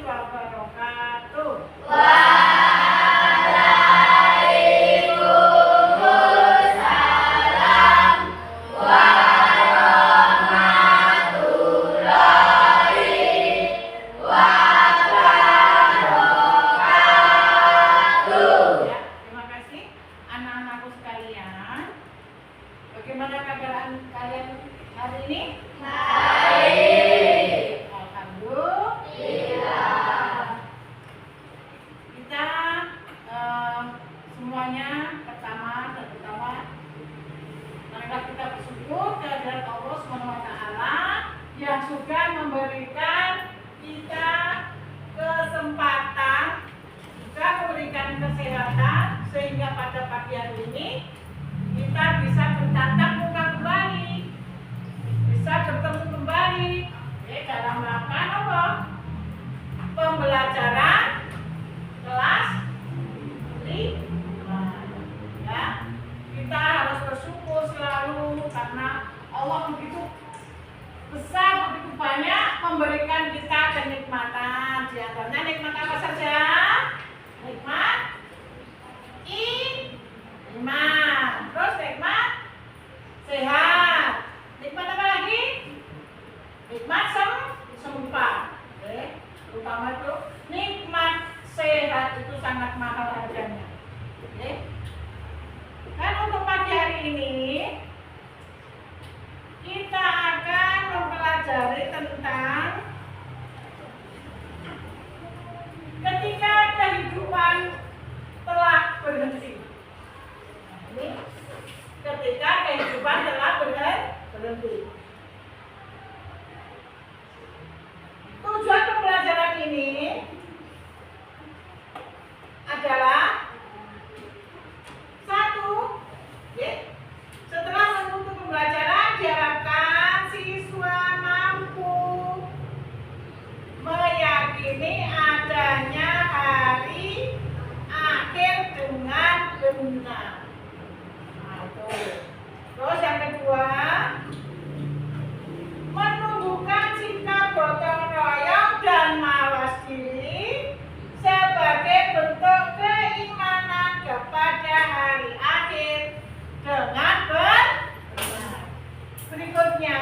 wabarakatuh. Waalaikumsalam warahmatullahi wabarakatuh. Ya, terima kasih anak-anakku sekalian. Bagaimana kabar kalian hari ini? Baik. Alhamdulillah. Kita semuanya pertama dan utama marilah kita bersyukur kehadirat Allah SWT yang sudah memberikan kita kesempatan, juga memberikan kesehatan sehingga pada pagi hari ini kita bisa bertatap muka kembali, bisa bertemu kembali dalam rangka apa? Pembelajaran kelas 5. Ya, kita harus bersyukur selalu karena Allah begitu besar, begitu banyak memberikan kita kenikmatan. Di antaranya nikmat apa saja? Nikmat iman, terus nikmat sehat, nikmat apa lagi? Nikmat sempat. Terutama itu nikmat sehat itu sangat mahal harganya. Dan untuk pagi hari ini kita akan mempelajari tentang ketika kehidupan telah berhenti. Ini ketika kehidupan telah berhenti. Tujuan pembelajaran ini adalah satu, setelah menutup pembelajaran diharapkan siswa mampu meyakini adanya hari akhir dengan benar. Terus yang kedua, menumbuhkan sikap gotong royong dan mawas diri sebagai bentuk keimanan kepada hari akhir dengan benar. Berikutnya,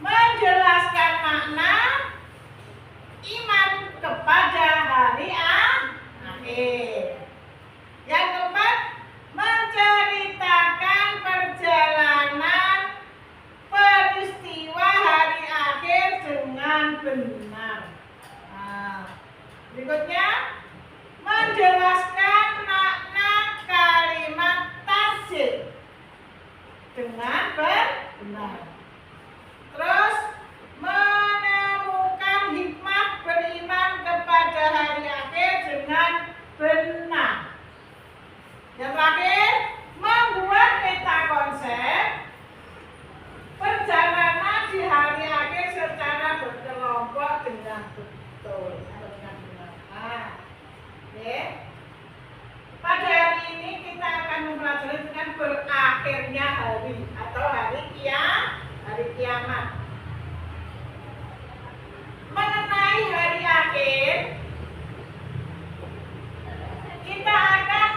menjelaskan makna iman kepada hari akhir. Yang keempat, menceritakan perjalanan peristiwa hari akhir dengan benar. Berikutnya, menjelaskan makna kalimat tasjid dengan benar. Terus, menemukan hikmah beriman kepada hari akhir dengan benar. Yang terakhir, membuat peta konsep perjalanan di hari akhir secara berkelompok dengan betul atau dengan benar. Pada hari ini kita akan mempelajari tentang berakhirnya hari atau hari kiamat. Mengenai hari akhir, kita akan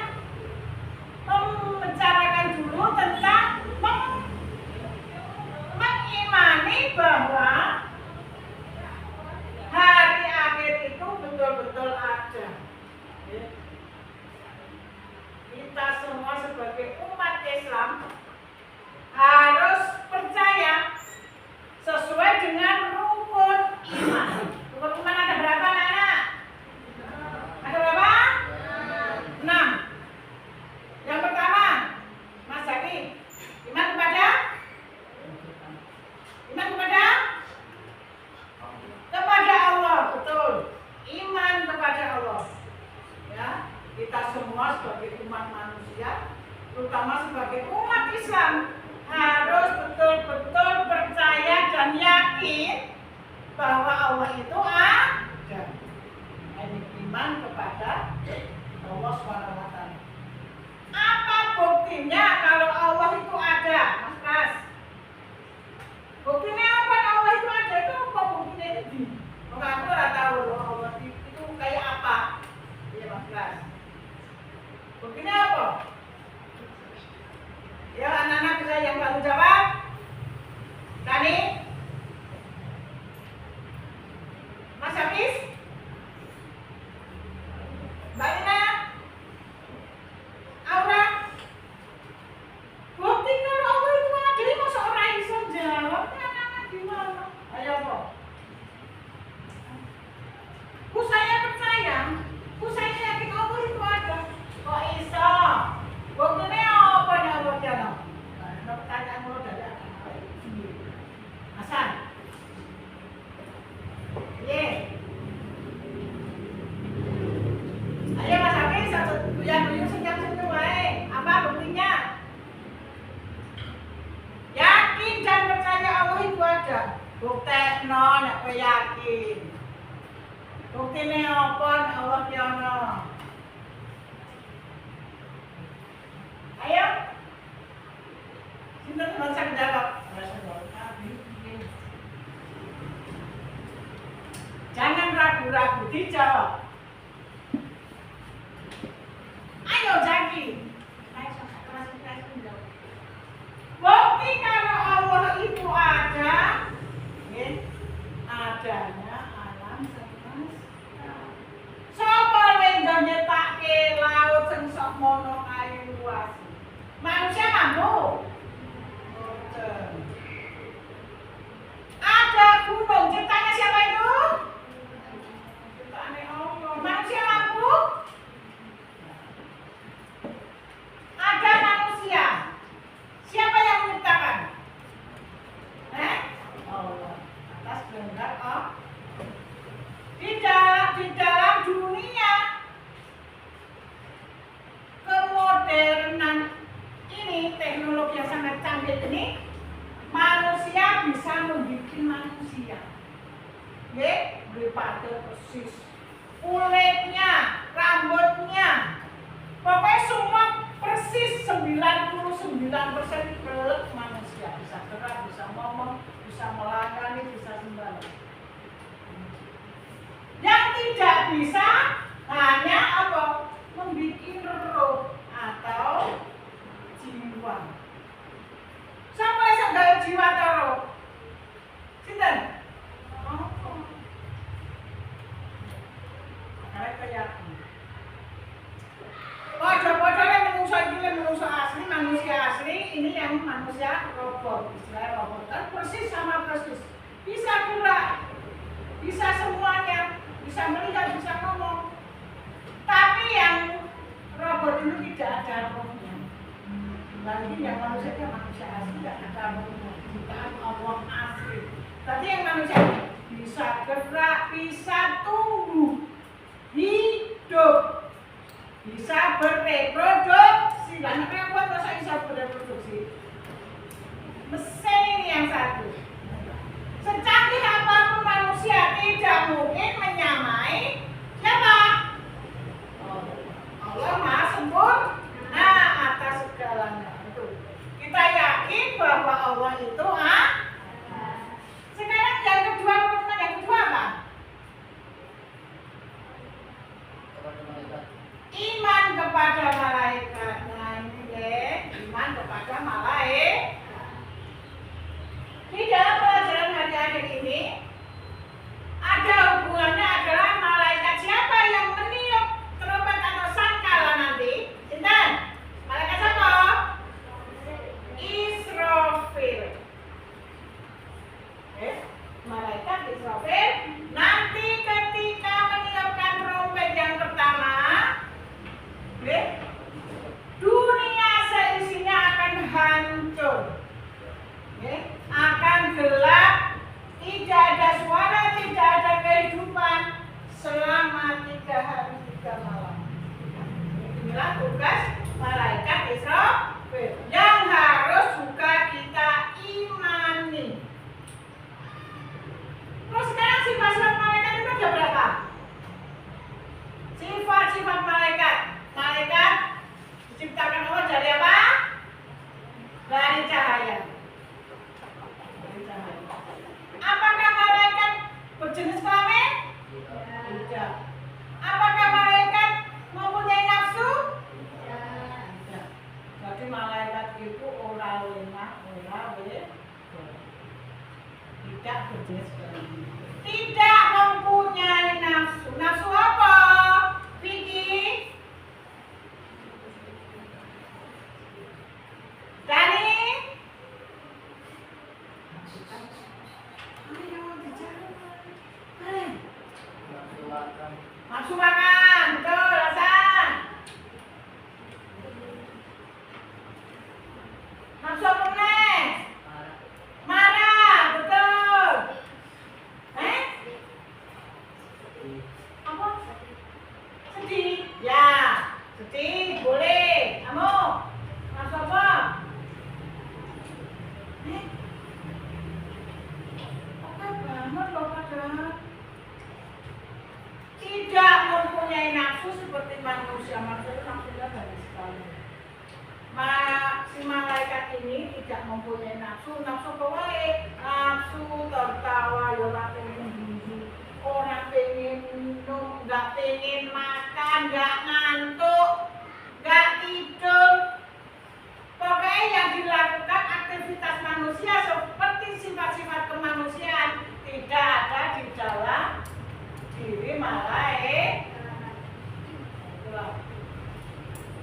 membicarakan dulu tentang mengimani bahwa hari akhir itu betul-betul ada. Kita semua sebagai umat Islam harus percaya sesuai dengan rukun iman. Rukun iman ada berapa, anak? Ada berapa? 6. Yang pertama, Mas Zaki, iman kepada Allah, betul. Iman kepada Allah. Ya, kita semua sebagai umat manusia, terutama sebagai umat Islam, harus betul-betul percaya dan yakin bahwa Allah itu ada. Ini iman kepada Allah SWT. Apa buktinya kalau Allah itu ada, Mas Pras? Buktinya apa Allah itu ada itu apa buktinya itu? Aku ora tahu loh. Buktekno nek kowe yakin. Buktine apa nek Allah ki ana? Ayo. Sinten sing jawab? Jangan ragu-ragu, dijawab. Ayo Jaki. Bukti kalau Allah itu ada, adanya alam semesta. Sapa yang nyetake laut sing sok mono ayu luas? Manusia mampu. Ada gunung, ciptanya siapa itu? Ciptaannya Allah. Manusia mampu? Ada manusia. Siapa yang menciptakan? Allah. Atas kehendak Allah. Di dalam dunia kemodernan ini, teknologi yang sangat canggih ini, manusia bisa membuat manusia. Daripada persis kulitnya, rambutnya, pokoknya semua persis 99% kelek manusia. Bisa gerak, bisa ngomong, bisa melayani, bisa sembarang. Yang tidak bisa hanya apa? Membuat roh atau jiwa. Sampai segala jiwa atau roh? Sinten? Manusia asli, ini yang manusia robot, istilah robot kan persis sama persis, bisa gerak, bisa semuanya, bisa melihat, bisa ngomong. Tapi yang robot itu tidak ada rohnya. Lagi yang manusia asli tidak ada rohnya, bukan Allah asli. Tapi yang manusia bisa gerak, bisa tumbuh, hidup, bisa bereproduksi. Dan repot masa bisa bereproduksi. Mesin ini yang satu. Secanggih apapun manusia tidak mungkin menyamai siapa? Allah Maha Sempurna atas segalanya. Itu. Kita yakin bahwa Allah itu Sekarang yang kedua, yang kedua apa? Iman kepada malaikat. Nah ini iman kepada malaikat. Di dalam pelajaran hari-hari ini ada hubungannya adalah malaikat siapa yang meniup trompet atau sangkala nanti? Sinten? Malaikat siapa? Israfil. Malaikat Israfil nanti ketika meniupkan trompet yang pertama, dunia seisinya akan hancur, akan gelap, tidak ada suara, tidak ada kehidupan selama 3 hari 3 malam. Inilah tugas malaikat Israfil yang harus juga kita imani. Terus sekarang sifat-sifat malaikat itu ada berapa? Sifat-sifat malaikat. Malaikat diciptakan Allah dari apa? Dari cahaya. Apakah malaikat berjenis kelamin? Tidak. Apakah malaikat mempunyai nafsu? Tidak. Jadi malaikat itu ora lemah, ora tidak berjenis kelamin. Tidak mempunyai nafsu. Nafsu apa? Vicky? Dani? Ayo dijawab. Nafsu makan, betul, Hasan. Nafsu apa nih? Marah, betul. Apa? Sedih? Ya, sedih, boleh. Kamu? Nafsu apa? mempunyai nafsu, nafsu kewae, nafsu tertawa, ya ora pengen gizi, ora pengen minum, nggak pengen makan, nggak ngantuk, nggak tidur. Pokoknya yang dilakukan aktivitas manusia seperti sifat-sifat kemanusiaan tidak ada di dalam diri malaikat.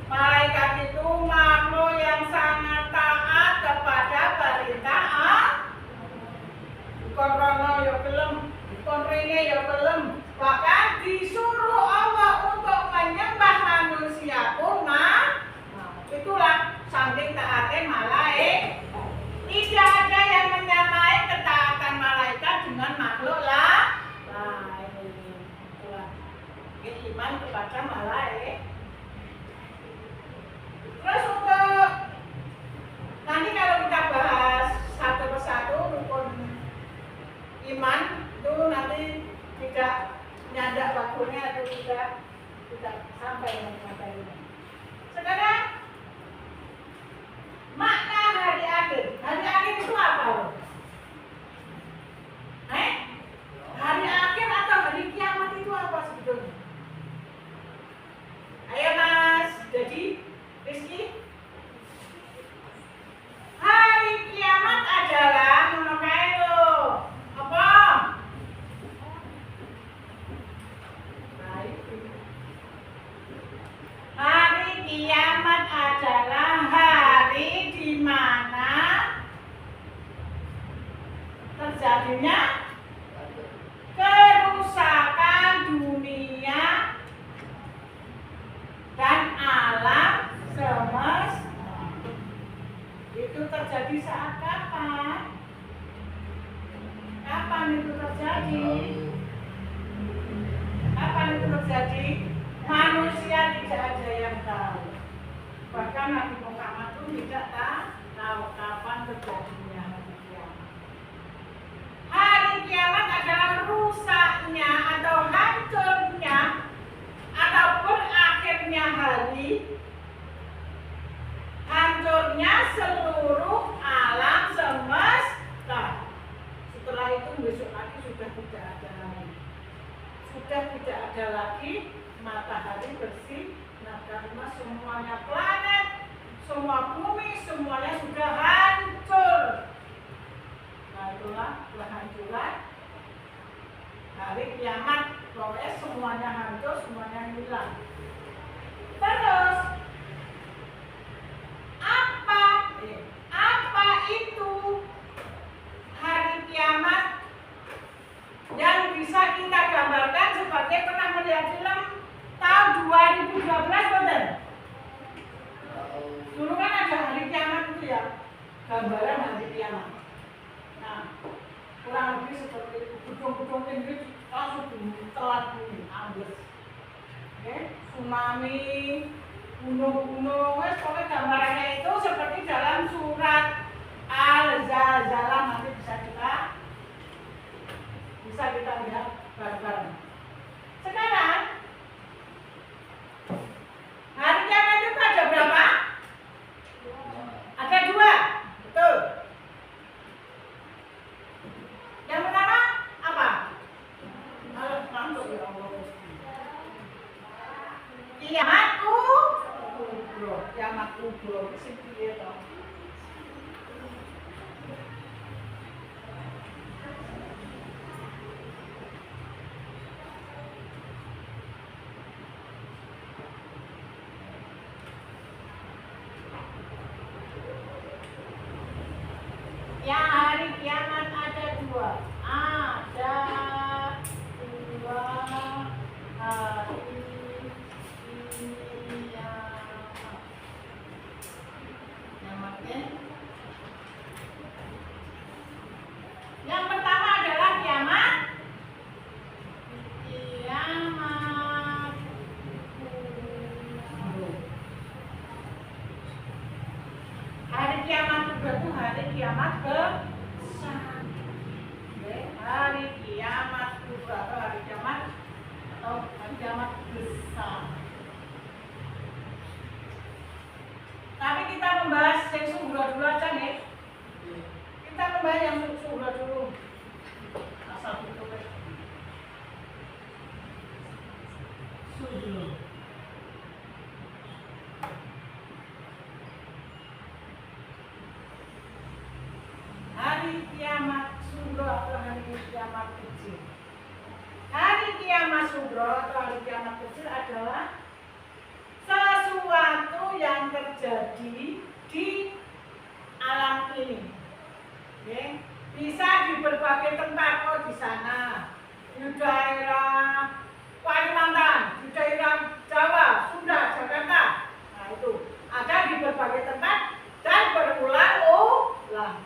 Malaikat itu makhluk yang sangat taat kepada perintah Allah. Bukan rono ya gelem, bukan rene ya gelem. Bahkan disuruh Allah untuk menyembah manusia pun itulah saking taatnya malaikat. Tidak ada yang menyamai ketaatan malaikat dengan makhluk lain. Itulah iman kepada malaikat. Terus untuk nanti kalau kita bahas satu persatu rukun iman itu nanti tidak nyandak waktunya atau tidak sampai materi ini. Sekarang makna hari akhir. Hari akhir itu apa? Hari akhir atau hari kiamat itu apa sebetulnya? Ayo Mas, jadi Rizky. Hari kiamat adalah memakai lo apa? Hari kiamat adalah hari di mana terjadinya kerusakan dunia dan alam semesta. Itu terjadi saat kapan? Kapan itu terjadi? Kapan itu terjadi? Manusia tidak ada yang tahu. Bahkan Nabi Muhammad pun tidak tahu kapan terjadinya hari kiamat. Hari kiamat adalah rusaknya atau hancurnya atau berakhirnya hari, hancurnya seluruh alam semesta. Setelah itu besok lagi sudah tidak ada lagi. Sudah tidak ada lagi matahari bersih, nah karena semuanya planet, semua bumi, semuanya sudah hancur. Nah itulah kehancuran hari kiamat. Pokoknya semuanya hancur, semuanya hilang. Terus apa itu hari kiamat yang bisa kita gambarkan sebagai pernah melihat film tahun 2012 betul? Dulu kan ada hari kiamat itu ya, gambaran hari kiamat. Nah, kurang lebih seperti itu, gedung-gedung tinggi langsung telat bumi, ambles. Oke, tsunami, gunung-gunung, pokoknya gambarannya itu seperti dalam surat Al-Zalzalah, nanti bisa kita lihat bareng-bareng. Sekarang hari kiamat itu ada berapa? Ada 2, betul. Yang pertama apa? Kiamat kubro. Kiamat kubro sing piye to? Ya hari kiamat ada 2. Ada 2 hari kiamatnya. Yang pertama adalah kiamat kubro. Hari kiamat kubro itu hari kiamat besar. Hari kiamat kubro atau hari kiamat besar. Tapi kita membahas yang sumber dulu aja nih. Mbak yang sudah dulu. Asal ditulis. Sudah. Hari kiamat sugro atau hari kiamat kecil. Hari kiamat sugro atau hari kiamat kecil adalah sesuatu yang terjadi di alam ini. Oke. Bisa di berbagai tempat, oh di sana, di daerah Kalimantan, di daerah Jawa, Sunda, Jakarta. Nah itu ada di berbagai tempat dan berulang-ulang.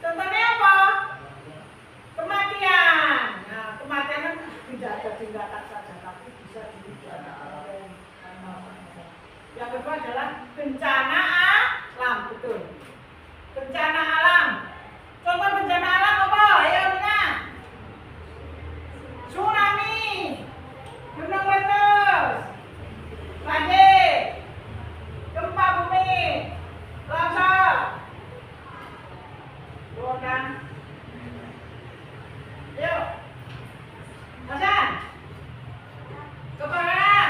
Contohnya apa? Kematian. Nah kematian kan tidak ada tindakan saja, tapi bisa dipidana. Yang kedua adalah bencana alam, betul. Bencana alam. Contoh bencana alam apa? Ayo Nina. Tsunami, gunung meletus, banjir, gempa bumi, longsor, kan? Yuk, Hasan, kebakaran.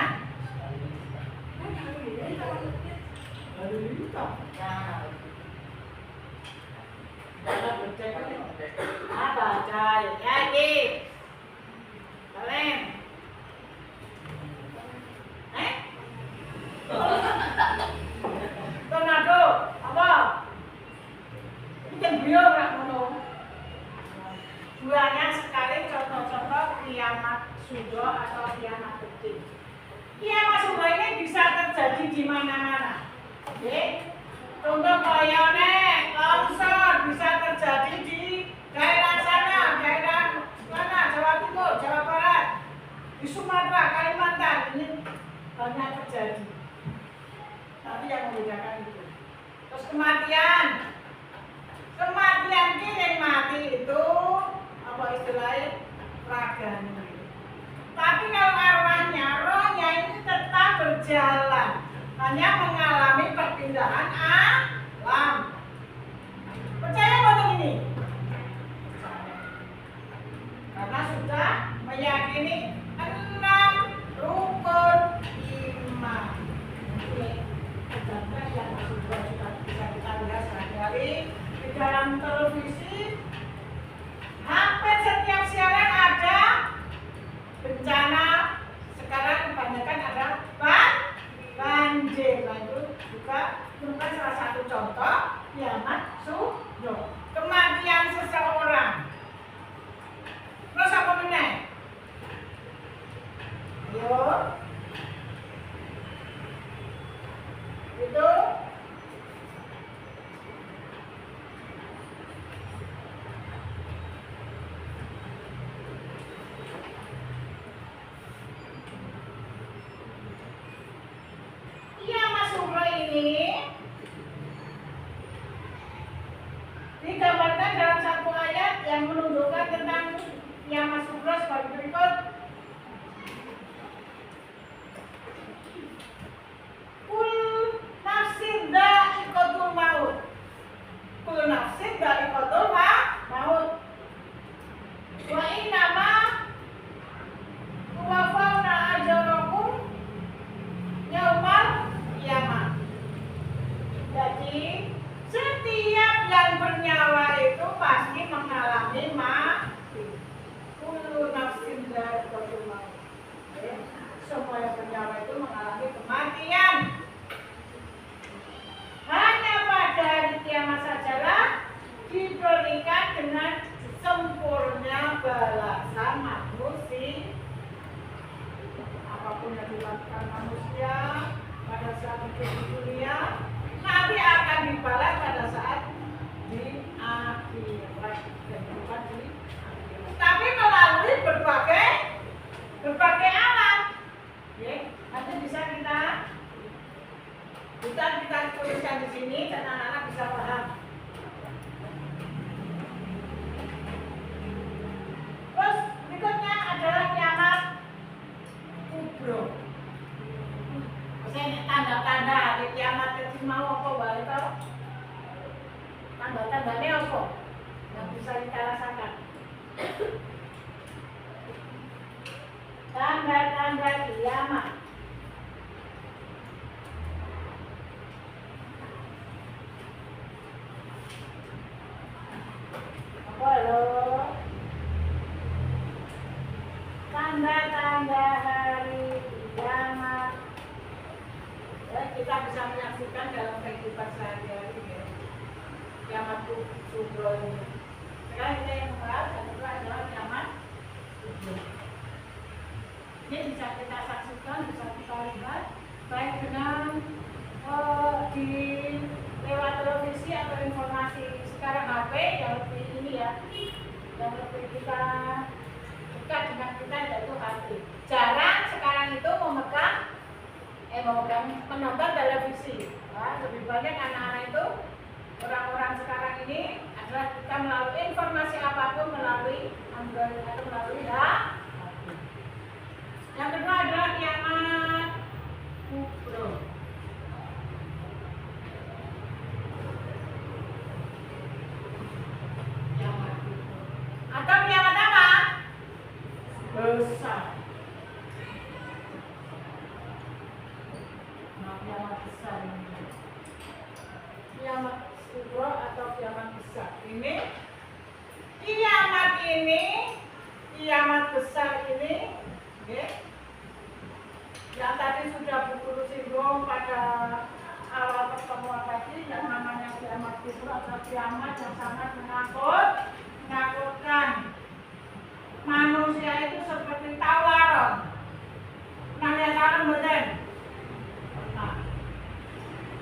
Apa cahaya lagi? Kalian? Tornado apa? Bikin beliau nggak ngono. Banyak sekali contoh-contoh kiamat sugro atau kiamat kecil. Kiamat sugro ini bisa terjadi di mana-mana. Oke? Contoh kayaknya longsor bisa terjadi di daerah sana, daerah mana, Jawa Timur, Jawa Barat, di Sumatera, Kalimantan, ini banyak terjadi. Tapi yang membedakan itu. Terus kematian yang mati itu apa istilahnya raganya. Tapi kalau arwahnya, rohnya ini tetap berjalan, hanya mengalami perpindahan alam. Percaya betul ini? Karena sudah meyakini 6 rukun iman. Ini contoh yang sudah bisa kita lihat sehari-hari di dalam televisi. Hampir setiap siaran ada bencana. Sekarang kebanyakan ada banjir. Nah, itu juga merupakan salah satu contoh kiamat sugro. Kematian seseorang. Terus apa meneh? Yo. Itu kiamat sugro ini digambarkan dalam satu ayat yang menunjukkan tentang kiamat sugro sebagai berikut. Kul nafsin dha'iqatul maut. Kul nafsin dha'iqatul maut. Wa innama tuwaffawna ajrakum yaumal qiyamah. Jadi setiap yang bernyawa itu pasti mengalami mati. Kullu nafsin dha'iqatul maut. Semua yang bernyawa itu mengalami kematian. Hanya pada hari kiamat sajalah diberikan dengan sempurna balasan manusia. Apapun yang dilakukan manusia pada saat hidup di dunia nanti akan dibalas pada saat di akhirat. Tapi melalui berbagai alam. Ya, nanti bisa kita tuliskan di sini dan anak-anak bisa paham. Terus berikutnya adalah kiamat kubro. Maksudnya tanda-tanda hari kiamat kecil mau apa wae to? Tanda-tandanya apa? kita bisa menyaksikan dalam kehidupan sehari-hari ya. Kiamat kubro ini. Sekarang kita yang membahas yang kedua adalah kiamat kubro. Ini bisa kita saksikan, bisa kita lihat baik dengan di lewat televisi atau informasi sekarang HP yang lebih ini ya, yang lebih kita dekat dengan kita yaitu HP. Jarang sekarang itu menonton televisi. Nah, lebih banyak anak-anak itu orang-orang sekarang ini adalah kita melalui informasi apapun melalui Android atau melalui HP. Yang kedua adalah kiamat kubro. Kiamat kubro. Atau kiamat apa? Besar. Nah, kiamat besar ini. Kiamat kubro atau kiamat besar. Ini kiamat besar ini, okay, yang tadi sudah Bu singgung pada awal pertemuan tadi, yang namanya kiamat kubro atau kiamat yang sangat menakutkan. Manusia itu seperti tawaran. Namanya tawaran bener. Nah,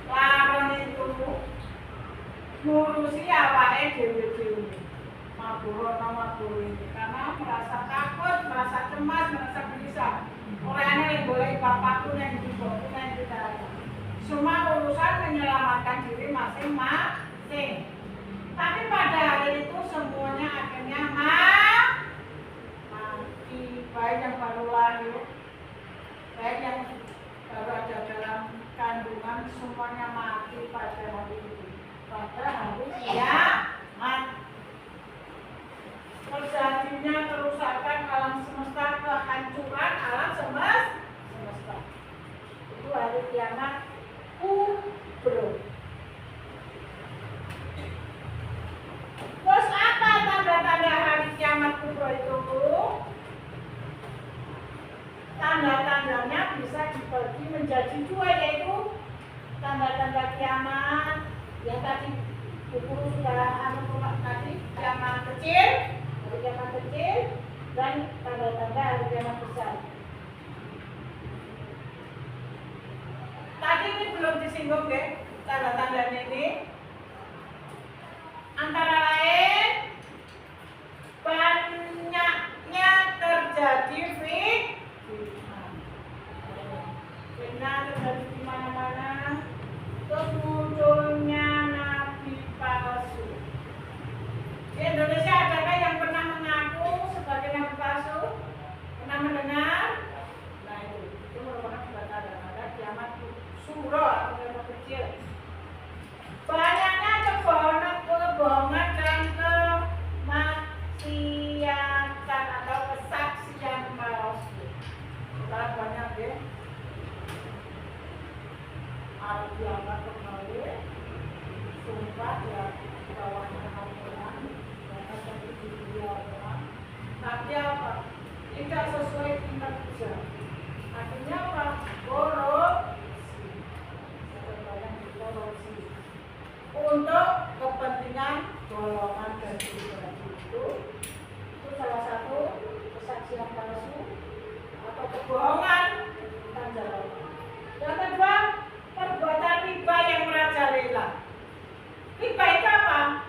tawaran itu ngurusi awake dhewe-dhewe. Mabur ini karena merasa takut, merasa cemas, merasa gelisah. Orangnya yang boleh bapakku yang dibokku yang tidak. Semua urusan menyelamatkan diri masing-masing. Tapi pada hari itu semuanya akhirnya mati. Baik yang baru lahir, baik yang baru ada dalam kandungan, semuanya mati pada hari itu. Pada hari kiamat. Terjadinya kerusakan alam semesta, kehancuran alam semesta. Itu hari kiamat kubro. Terus apa tanda-tanda hari kiamat kubro itu? Tanda-tandanya bisa dibagi menjadi dua, yaitu tanda-tanda kiamat yang tadi buku sudah tadi, kiamat kecil, hari kiamat kecil, dan tanda-tanda hari kiamat besar. Tadi ini belum disinggung ya, tanda-tandanya ini antara lain banyaknya terjadi fitnah terjadi di mana-mana, terus munculnya nabi palsu. Di Indonesia adakah yang pernah mengaku sebagai nabi palsu? Pernah mendengar? Nah itu merupakan tanda-tanda kiamat suro atau kiamat kecil. Banyaknya kebohongan dan kemaksiatan atau kesaksian palsu. Sekarang banyak ya. Al-Kiamat kembali, sumpah ya bawahnya Al-Quran, karena seperti dia orang. Tapi apa? Tidak sesuai tingkat usia. Artinya apa? Korupsi. Untuk kepentingan golongan dan pribadi itu salah satu kesaksian palsu atau kebohongan dan jalan. Yang kedua, perbuatan riba yang merajalela. Riba itu apa?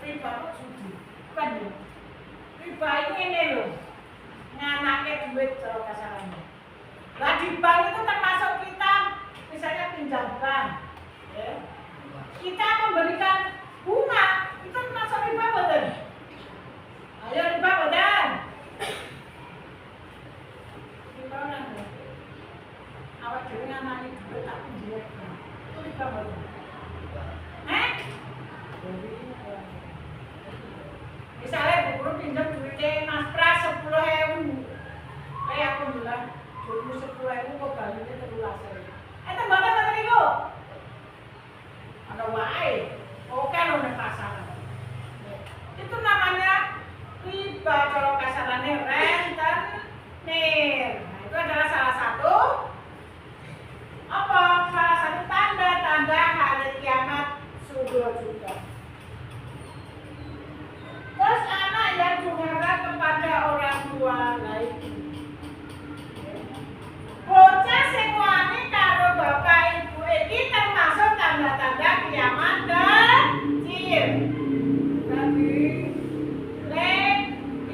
Riba itu judi. Bukan ya? Riba itu ini loh, nganake duit kalau kasarannya. Nah di bank itu termasuk kita misalnya pinjam bank, ya. Kita memberikan bunga, itu termasuk riba betul. Ayo riba betul. Awak dhewe ngamani duit tak pinjam. Itu riba betul. Misalnya Bu Guru pinjam duitnya Mas Pras 10.000. Kayak aku bilang, duitmu 10.000 kok baliknya 13.000. Tembakan niku. Ana wae. Oke 2 juta. Terus anak yang durhaka kepada orang tua lain. Bocah sing wani karo bapak ibu iki termasuk tanda-tanda kiamat kecil. Jadi,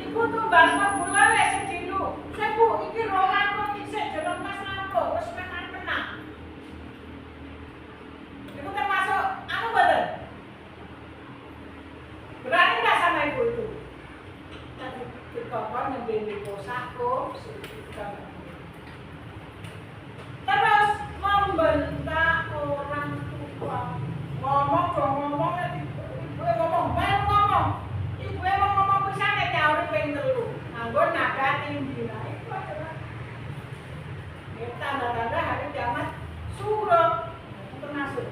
ibu tuh bahasa gula wis sedilu. Sebu iki rohanku isih jerone Mas Lampo wis menang. Ibu termasuk anu mboten? Berani nggak sama ibu itu? Tadi dikokon ngene posako terus membentak orang tua. Ngomong dong ngomong ibu ngomong, baru ngomong. Ibu mau ngomong pisan nek nyauri ping 3. Anggon nada tinggi. Nah, itu adalah tanda-tanda hari kiamat suruh termasuk.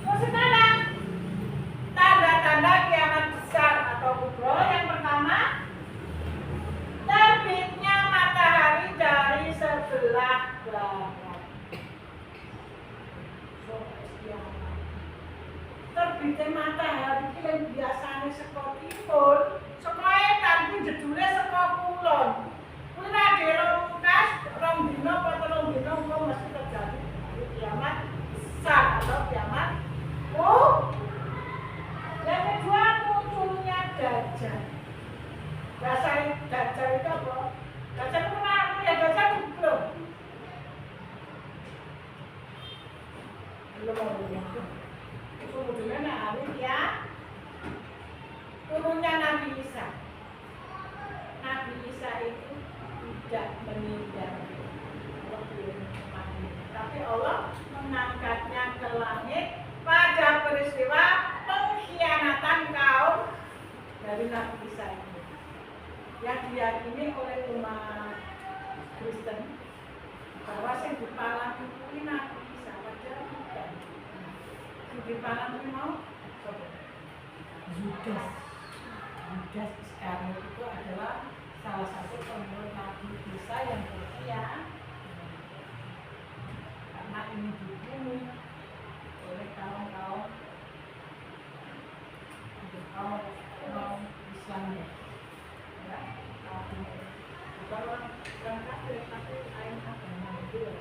Terus sekarang tanda-tanda kiamat besar atau kubro yang pertama, terbitnya matahari dari sebelah barat. Terbitnya matahari itu yang biasanya saka timur, saka etan kuwi jedule saka kulon. Kuwi nek dirongkas rong dina apa telung dina engko mesti terjadi hari kiamat besar atau kiamat yang kedua, munculnya dajjal. Dajjal itu apa? Dajjal itu kenapa ya? Dajjal itu belum. Itu munculnya hari ya turunnya Nabi Isa. Nabi Isa itu tidak meninggal, tapi Allah mengangkatnya ke langit pada peristiwa pengkhianatan kaum dari Nabi Isa ini yang diyakini oleh umat Kristen bahwa yang dipalang itu Nabi Isa, padahal bukan. Yang dipalang itu mau Yudas Iskariot itu adalah salah satu pengikut Nabi Isa yang berkhianat karena ini dibunuh oleh kaum Islam ya, bukan orang kafir tapi lain agama itu.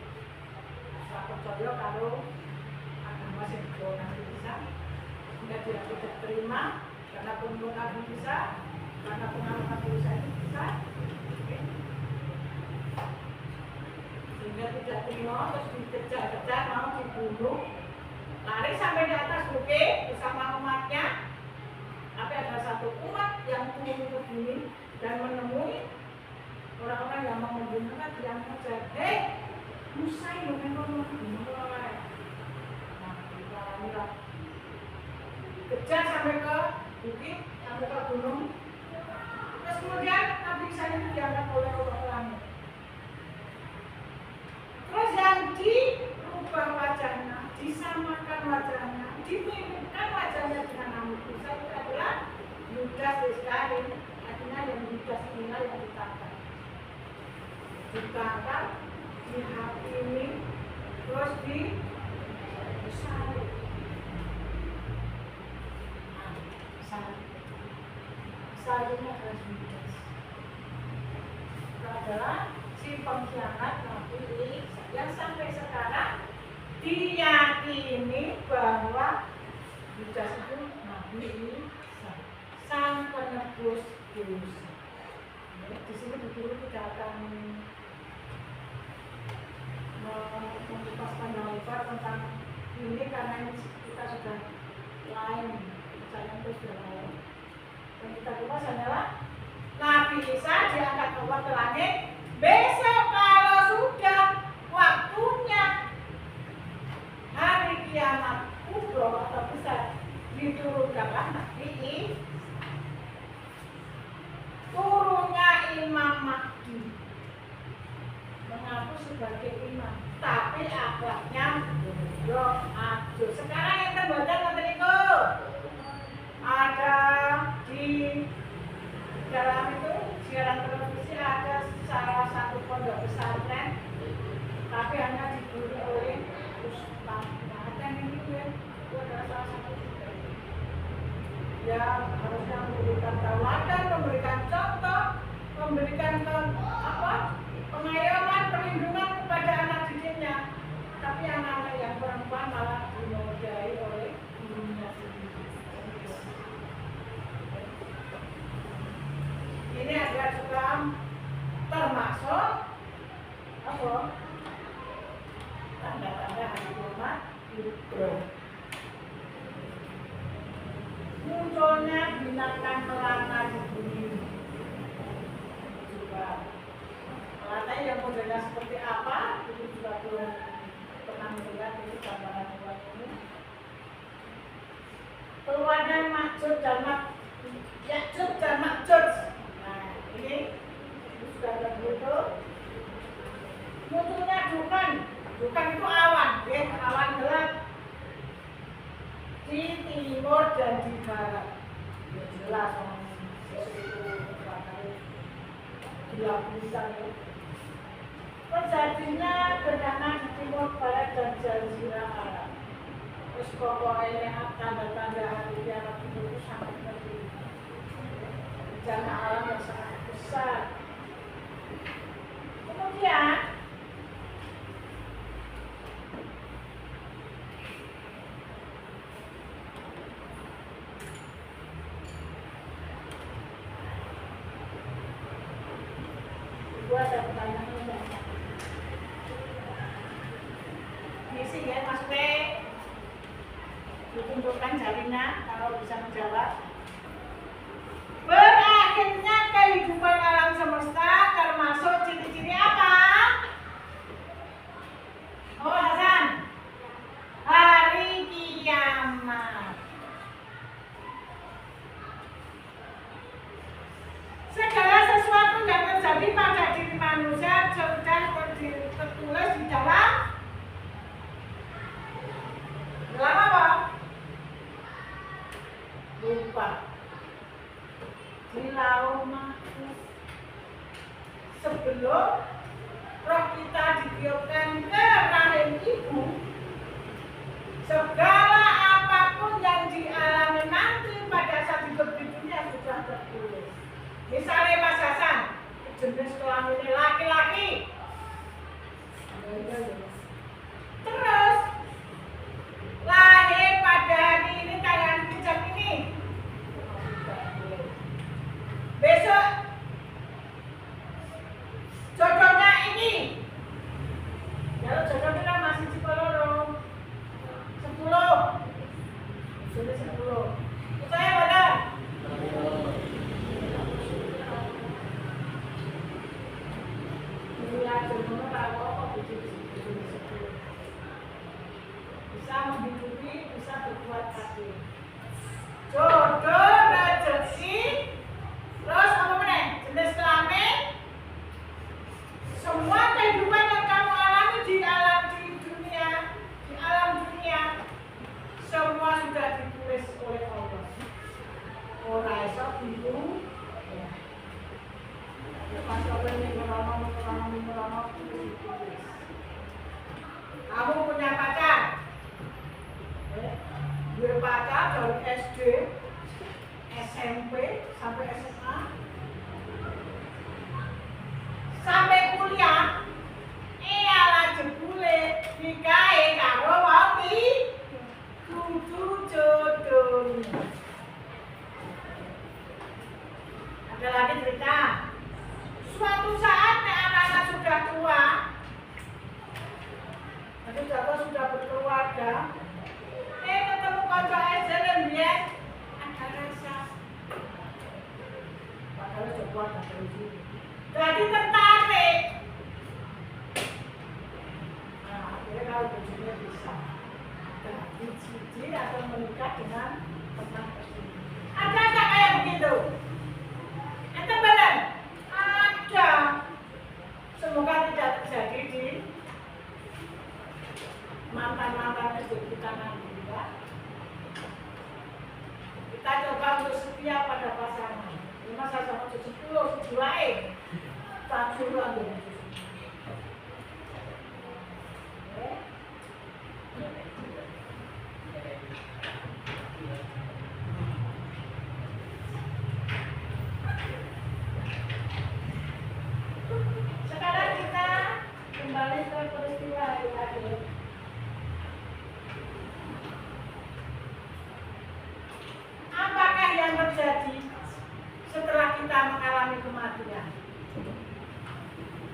Saya percaya kalau agama yang dibawa Nabi Isa sehingga dia tidak terima karena pengikut Nabi Isa, karena pengaruh Nabi Isa itu bisa, sehingga tidak terima terus dikejar-kejar mau dibunuh. Lari sampai di atas bukit bersama umatnya. Tapi ada satu umat yang turun ke bumi dan menemui orang-orang yang mau membunuh kan dia mengejar. Musa itu kan mau membunuh orang. Nah, kita kejar sampai ke bukit, sampai ke gunung. Terus kemudian Nabi Isa itu diangkat oleh orang. Terus yang dirubah wajahnya, disamakan wajahnya, dimiripkan wajahnya dengan Nabi Isa itu adalah Yudas Iskariot. Artinya yang Yudas inilah yang ditangkap, dihakimi, terus disalib. Salibnya adalah Yudas. Itu adalah si pengkhianat Nabi Isa yang sampai sekarang diyakini bahwa Yudas itu Nabi Isa, sang penebus dosa. Di sini dulu tidak akan mengupas panjang lebar tentang ini karena ini kita sudah lain, percayaan itu sudah lain. Yang kita kupas adalah Nabi Isa diangkat keluar ke langit. Besok kalau sudah waktunya hari kiamat kubro atau besar diturunkanlah Nabi Isa. Turunnya Imam Mahdi mengaku sebagai imam, tapi akhlaknya bodoh aduh. Sekarang yang terbaca nanti itu ada di dalam itu siaran televisi ada salah satu pondok pesantren, tapi hanya diburu oleh ustaz. Nah, ada yang itu ya, itu adalah salah satu Ya harusnya memberikan tauladan, memberikan contoh, memberikan pengayoman, perlindungan kepada anak didiknya. Tapi anak-anak yang perempuan malah dinodai oleh gurunya sendiri. Ini ada juga termasuk apa? Tanda-tanda hari kiamat itu. Munculnya binatang melata di bumi juga. Melata yang modelnya seperti apa? Itu juga belum pernah melihat ini gambaran hewan ini. Keluarnya Ma'juj dan Ya'juj dan Ma'juj. Nah ini sudah terbentuk. Munculnya dukan. Dukan itu awan, ya, awan gelap di timur dan di barat. Ya jelas sesuatu gelap bisa ya. Terjadinya gerhana di timur barat dan jazirah Arab. Terus pokoknya tanda-tanda hari kiamat itu sangat penting. Bencana alam yang sangat besar. Kemudian ada pertanyaan enggak? Misi ya, maksudnya ditunjukkan jarinya kalau bisa menjawab. Berakhirnya kehidupan alam semesta termasuk ciri-ciri apa? Oh Hasan, hari kiamat. Segala sesuatu yang terjadi pada diri manusia sudah tertulis di dalam apa? Lupa. Di lauh mahfuz. Sebelum roh kita ditiupkan ke rahim ibu, segala apapun yang dialami nanti pada saat hidup di dunia sudah tertulis. Misalnya Mas Hasan, jenis kelaminnya laki-laki. Terus lahir pada hari ini tanggal hijab ini. Besok jodohnya ini. Kalau jodohnya kan masih di Polorong 10. Sudah 10. Saya benar. Bisa menghidupi, bisa berbuat adil. Jodoh, rezeki, terus apa meneh? Jenis kelamin, semua kehidupan yang kamu alami di alam dunia, semua sudah ditulis oleh Allah. Ora iso bingung. Kamu punya pacar, dia pacar dari SD, SMP sampai SMA, sampai kuliah, ialah jebule nikahe karo wong kudu jodohnya. Ada lagi cerita. Suatu saat anak-anak sudah tua, jadi bapak sudah berkeluarga, ketemu kanca SD dan dia ada rasa, padahal coba dari sini, jadi tertarik. Nah, akhirnya kalau bajunya bisa, jadi cici atau menikah dengan teman tersebut. Ada nggak kayak begitu? Ente benar? Ada. Semoga tidak terjadi di mantan-mantan itu kita nanti ya. Kita coba untuk setia pada pasangan. Cuma saya sama 10 lain. Tak suruh ambil. terjadi setelah kita mengalami kematian.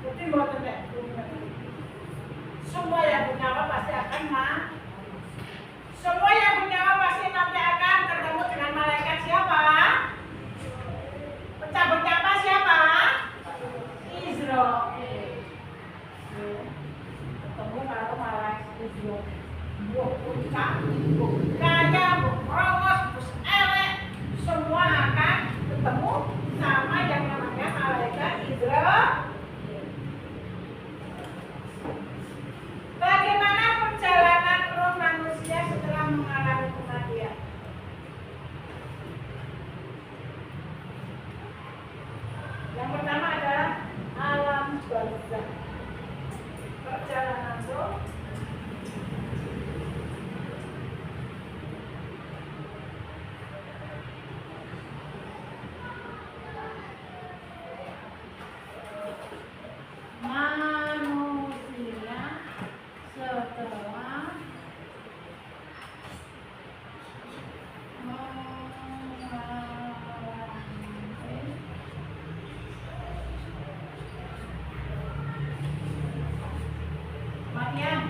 Jadi mau tidak, semua yang bernyawa pasti akan semua yang bernyawa pasti nanti akan ketemu dengan malaikat siapa? Pencabut nyawa siapa? Israel. Ketemu kalau malaikat Israel. Buah puncak, buah kaya, buah rongos, buah elek, semua akan ketemu sama yang namanya malaikat Israel. Bagaimana perjalanan roh manusia setelah mengalami kematian? Yang pertama adalah alam barzakh. Perjalanan roh manusia setelah kematian.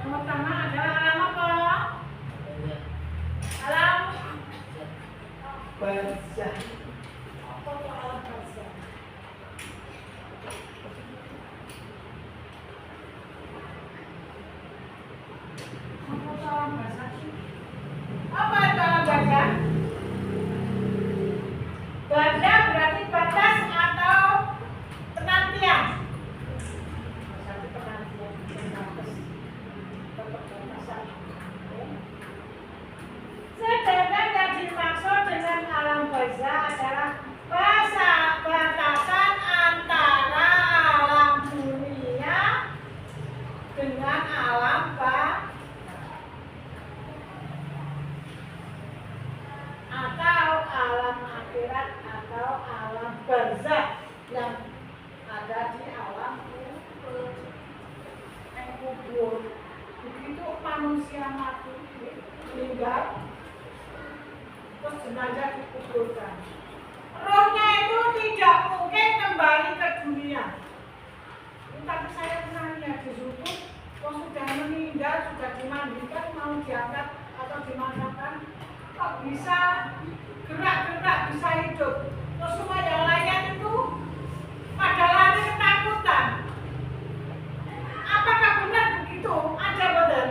Yang pertama adalah alam apa? Alam barzakh. Apa itu alam barzakh? Apa itu alam barzakh? Barzakh berarti batas atau penantian. Satu penantian, batas, perbatasan. Sedangkan yang dimaksud dengan alam barzakh adalah batasan antara alam dunia dengan alam atau alam akhirat atau alam barzakh yang ada di alam kubur. Begitu manusia mati meninggal, terus jenazah dikuburkan. Rohnya itu tidak mungkin kembali ke dunia. Tapi saya pernah lihat di YouTube, kalau sudah meninggal, sudah dimandikan, mau diangkat atau dimakamkan, kok bisa gerak-gerak, bisa hidup. Terus semua yang lainnya itu pada lari ketakutan. Apakah benar begitu? Ada benar?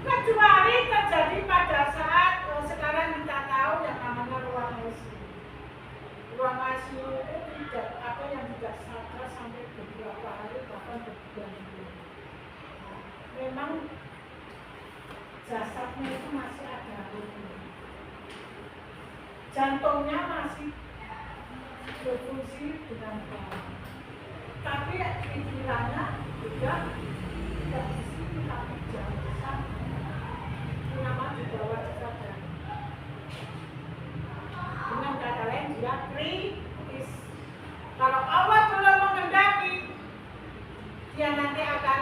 Kecuali terjadi pada saat sekarang kita tahu yang namanya ruang ICU. Ruang ICU itu tidak ada yang tidak sadar sampai beberapa hari bahkan berbulan-bulan. Memang jasadnya itu masih ada, jantungnya masih berfungsi dengan baik, tapi pikirannya juga tidak di sini, tapi jasad nama di bawah kesadaran. Dengan kata lain dia kritis. Kalau Allah belum menghendaki, dia nanti akan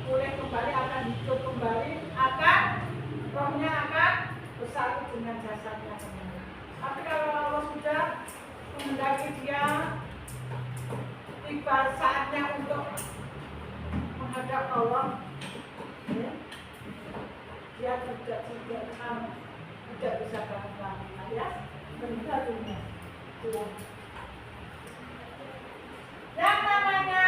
pulih kembali, akan hidup kembali, akan rohnya akan bersatu dengan jasadnya kembali. Tapi kalau Allah sudah menghendaki dia tiba saatnya untuk menghadap Allah, ya, dia tidak bisa bangun lagi, ya, meninggal dunia. Yang namanya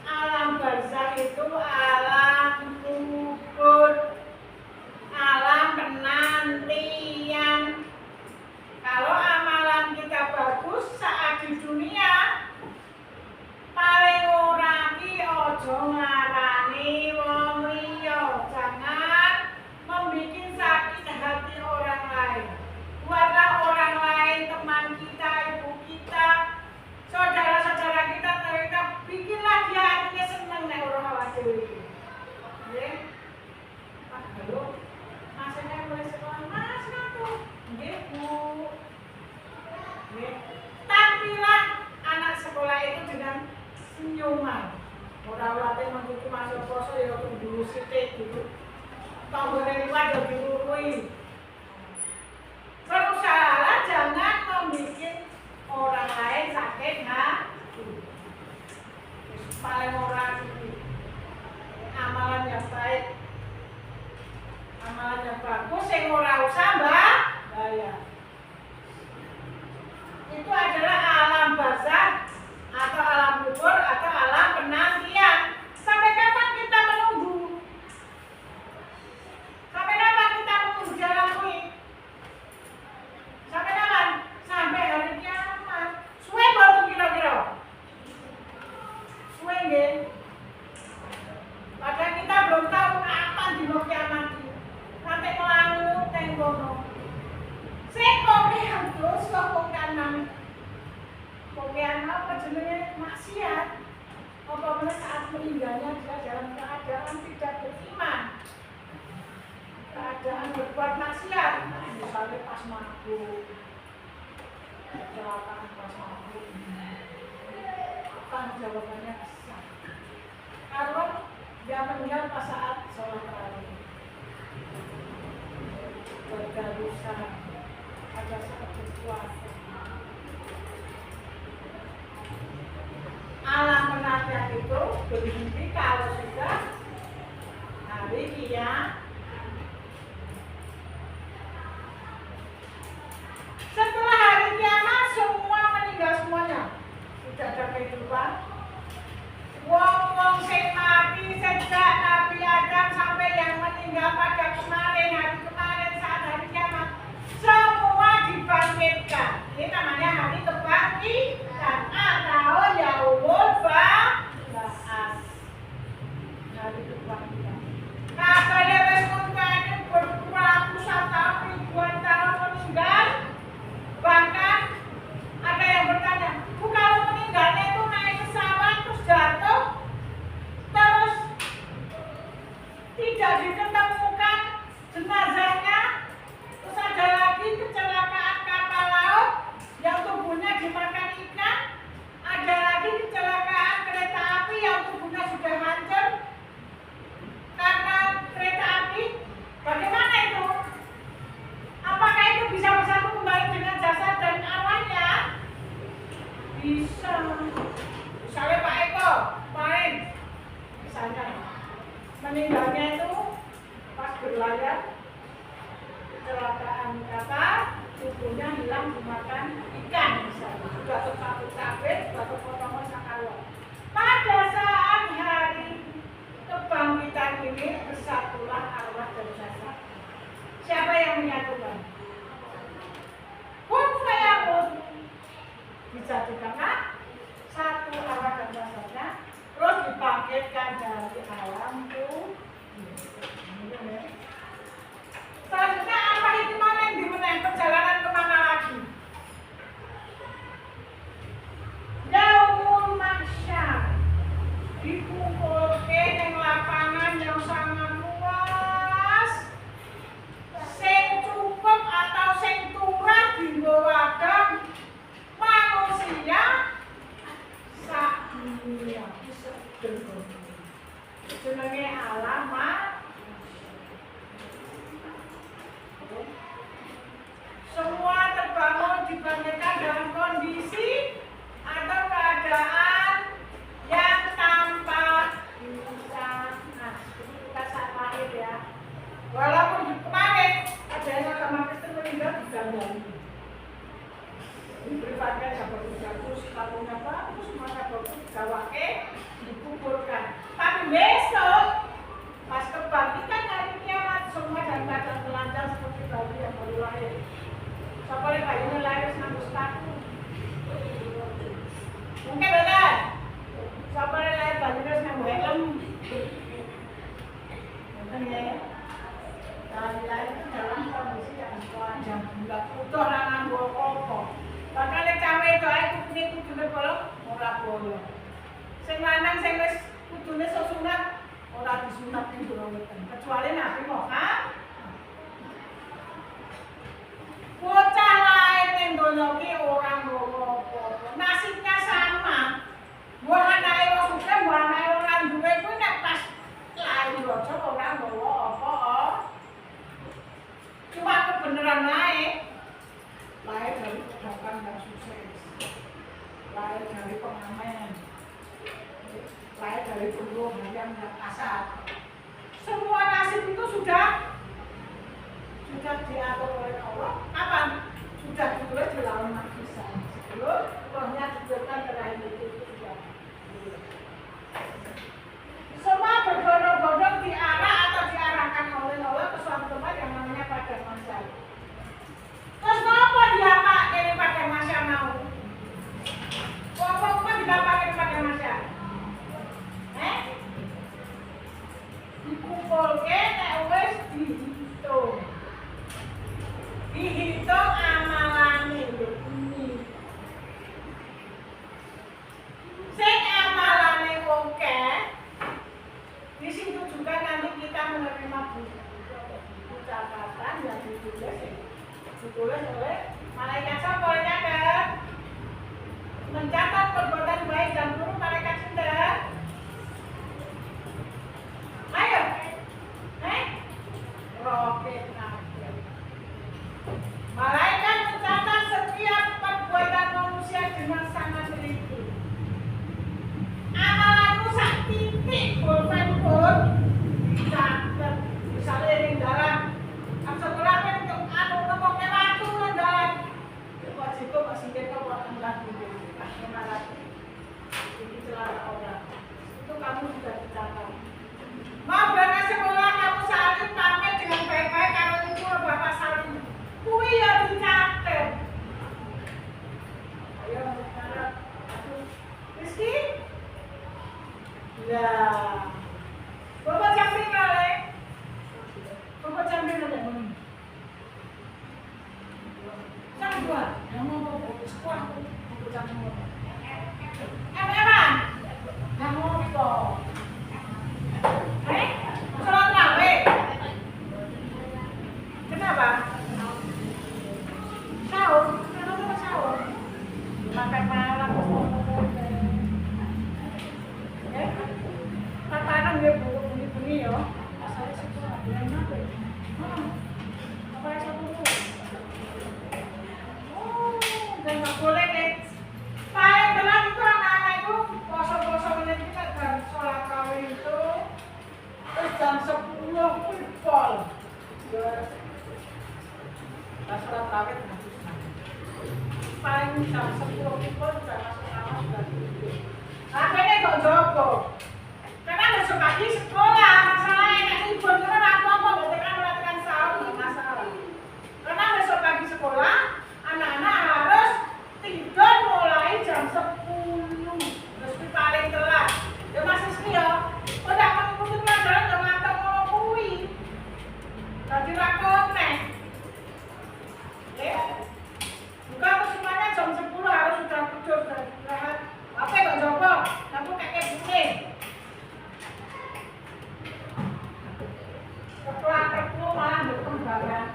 alam barzakh itu alam kubur, alam penantian. Kalau amalan kita bagus saat di dunia, paling ora ki aja ngarani wong liya, jangan membikin sakit hati orang lain. Buatlah orang lain, teman kita, ibu kita, saudara-saudara kita, bikinlah dia hatinya seneng nek ora awak dhewe iki. Nggih. Pak, halo. Masnya mulai sekolah, Mas aku. Nggih, Bu. Nggih. Tampillah anak sekolah itu dengan senyuman. Ora wate mengikuti masuk poso ya dulu sithik gitu. Tanggane liwat yo diurui. Berusahalah jangan membuat orang lain sakit hati. Paling orang itu amalan yang baik, amalan yang bagus yang ora usah bayar. Itu adalah alam barzakh atau alam kubur atau alam penantian. Sampai kapan kita menunggu? Sampai kapan kita menunggu jalan ini? Sampai kapan? Sampai hari kiamat. Suwe baru kira-kira. Suwe nggih. Padahal kita belum tahu kapan dino kiamat iki. Nanti melalu teng kono. Sing kokean terus kok kanan. Kokean apa jenenge maksiat. Apa benar saat meninggalnya dia dalam keadaan tidak beriman. Keadaan berbuat maksiat. Misalnya pas mabuk. Kecelakaan pas mabuk. Apa jawabannya besar. Kalau dia meninggal pas saat sholat tarawih. Berdosa pada saat berpuasa. Alam penantian itu berhenti kalau sudah hari kiamat. Setelah hari kiamat semua meninggal semuanya. Tidak ada kehidupan. Wong-wong sing mati sejak Nabi Adam sampai yang meninggal pada kemarin, hari kemarin saat hari kiamat, semua dibangkitkan. Ini namanya hari kebangkitan atau yaumul ba'ats. Hari kebangkitan. Kabeh wis mungkin berpuluh-puluh tahun, ribuan tahun meninggal. Bahkan ada yang bertanya, kalau meninggalnya itu naik pesawat terus jatuh, terus tidak diketemukan jenazahnya, terus ada lagi kecelakaan kapal laut yang tubuhnya dimakan ikan, ada lagi kecelakaan kereta api yang tubuhnya sudah hancur karena kereta api. Bagaimana itu? Apakah itu bisa bersatu kembali dengan jasad dan arwahnya? Bisa. Misalnya Pak Eko kemarin, misalnya meninggalnya itu pas berlayar kecelakaan kapal, tubuhnya hilang dimakan ikan misalnya. Sudah tercabut-cabut, sudah terpotong sakalo. Pada saat hari kebangkitan ini bersatulah arwah dan jasad. Siapa yang menyatukan? Kun fayakun. Dijadikanlah satu arwah dan jasadnya, terus dibangkitkan dari alam itu. Selanjutnya apa itu mana yang dimenang? Perjalanan kemana lagi? Yaumul mahsyar. Dikumpulke ning lapangan yang sangat luas. Sing cukup atau sing turah dinggo wadon manusia sak dunia jenenge alamat. Semua terbangun dibangkitkan dalam kondisi atau keadaan yang tanpa bisa. Nah, kita saat lahir ya. Walaupun di kemarin ada yang agama Kristen meninggal digandani. Diberikan dapat bagus, kalungnya bagus, mata bagus, gawake dikuburkan. Tapi besok pas kebangkitan hari kiamat semua dalam keadaan telanjang seperti bayi yang baru lahir. Soalnya bayinya lahir nganggo sepatu. Mungkin benar. Soalnya lahir bayinya nganggo helm. Betul ya? Lahir itu dalam kondisi yang telanjang, enggak utuh ra nganggo apa-apa. Bahkan nek cawe itu ae kudune bolong ora bolong. Sing lanang sing wis kudune sesunat ora disunat ning jero weten. Kecuali Nabi Muhammad. Bocah lain ning donya iki ora nggawa apa-apa. Nasibnya sama. Mbok anake wong sugih, mbok anake ora duwe kuwi nek pas lahir bocah ora nggawa apa-apa. diatur oleh Allah. Kapan? Sudah ditulis di lauh mahfuz sebelum rohnya diberikan ke rahim itu sudah. Semua berbondong-bondong diarah atau diarahkan oleh Allah ke suatu tempat yang namanya padang mahsyar. Terus kenapa diapa ini padang mahsyar mau? Apa didapakin padang mahsyar? Dikumpulke nek wis dihitung amalane ini. Sing amalane oke, di situ juga nanti kita menerima buku catatan yang ditulis oleh malaikat sapa nyatet mencatat perbuatan baik dan buruk malaikat sinten? Ayo, roket kabeh. Malaikat mencatat setiap perbuatan manusia dengan sangat teliti. Amalanmu sak titik bolpen pun dicatat. Misalnya ring dalan, sekolah untuk nemoknya waktu nang dalan. Wajib masih kita buat enggak dulu. Ini celana orang. Itu kamu sudah dicatat. Mau berangkat sekolah kamu saling pamit dengan baik-baik kalau itu bapak saling. Kuwi ya dicatat. Ayo sekarang Rizky. Ya. Bapak jambi kali. Bapak jambi kali. Jam 2. Yang mau sekolah aku jam 2. Eman. Yang mau sholat raweh. Kenapa? Sahur. Kenapa sahur? Makan malam. Ya. Tatanan dia bunyi-bunyi ya. Asalnya situ ada apa? Apa yang satu? Oh, dan nggak boleh deh. Paling benar itu anak-anak itu poso-poso ini kita dan sholat raweh itu. Terus jam 10 pol. Sholat raweh paling jam 10 pol sudah masuk kamar sudah tidur. Akhirnya kok jogo. Karena besok pagi sekolah, masalahnya nek libur itu apa-apa melakukan sahur nggak masalah. Karena besok pagi sekolah, anak-anak harus tidur mulai jam 10. Terus paling telat. Ya Mas Rizky ya. Udah mengikuti pelajaran udah mantap ngono kuwi. Dadi ra konek. Ya. Bukan semuanya jam 10 harus sudah tidur dan istirahat. Apa kok jopo? Aku kakek bunyi. Ketua malah berkembangan.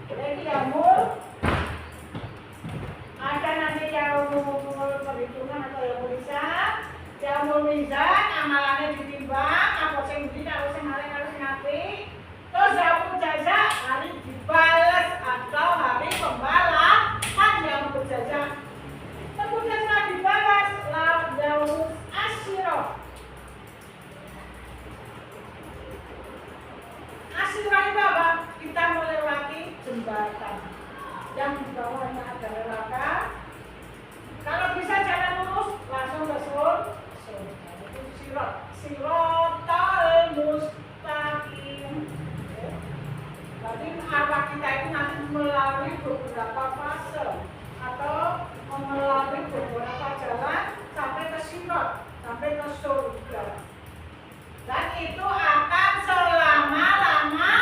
Jadi Yamul ada nanti yang perhitungan atau yang mizan, yang mizan amalannya ditimbang, apa sing di kalau sing hari harus ngapi, terus yang jajak hari dibalas atau hari pembalasan yang berjajak. Kemudian setelah dibalas, laudus asyiro. Asyiro itu apa? Kita melewati jembatan yang di bawahnya ada neraka. Kalau bisa jalan lurus langsung ke surga. Itu sirotol mustaqim. Jadi arwah kita itu nanti melalui beberapa fase atau melalui beberapa jalan sampai ke sirot, sampai ke surga. Dan itu akan selama-lamanya.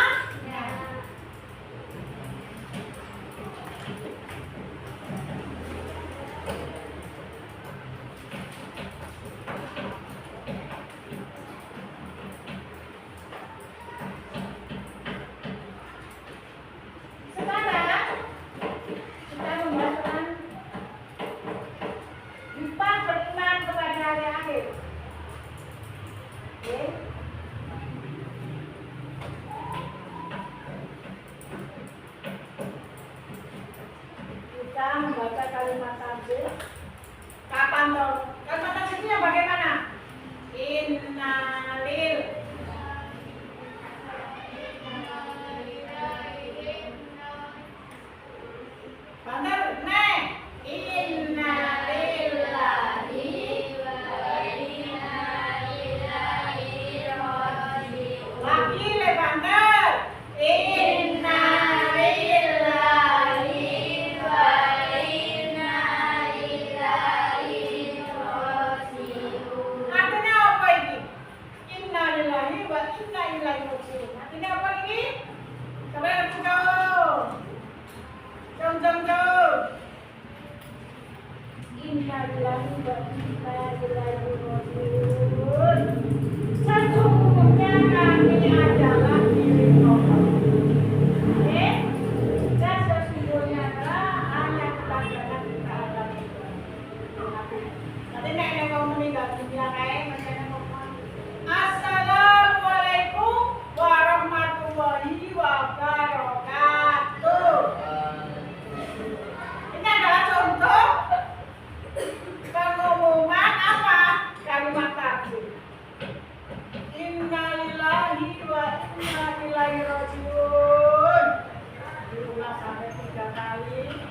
Kita membaca kalimat tanzil. Kapan toh? Kalimat tanzilnya bagaimana? Innalil lillahi wa inna ilaihi raji'un. Artinya apa ini? Kalian jom. Inna lillahi wa inna ilaihi raji'un. Sesungguhnya kami adalah milik Allah. Oke? Dan sesungguhnya adalah hanya pelaksanaan kita adalah nanti nek mau meninggal dunia kayak macam Assalamualaikum warahmatullahi wabarakatuh. Ini adalah contoh pengumuman apa? Kalimat takbir. Innalillahi wa inna ilaihi raji'un. Diulang sampai 3 kali.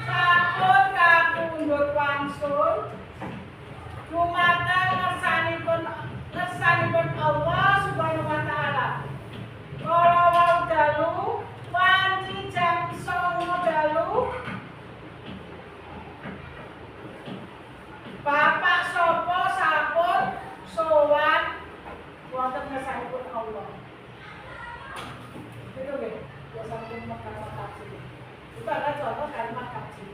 Sampun kapundhut wangsul. Dumateng ngersanipun Allah Subhanahu wa taala. Kala wau dalu wanci jam 09.00 dalu. Bapak sapa sampun sowan wonten ngersanipun Allah. Itu nggih, biasanya kalimat kaji. Itu adalah contoh kalimat kaji.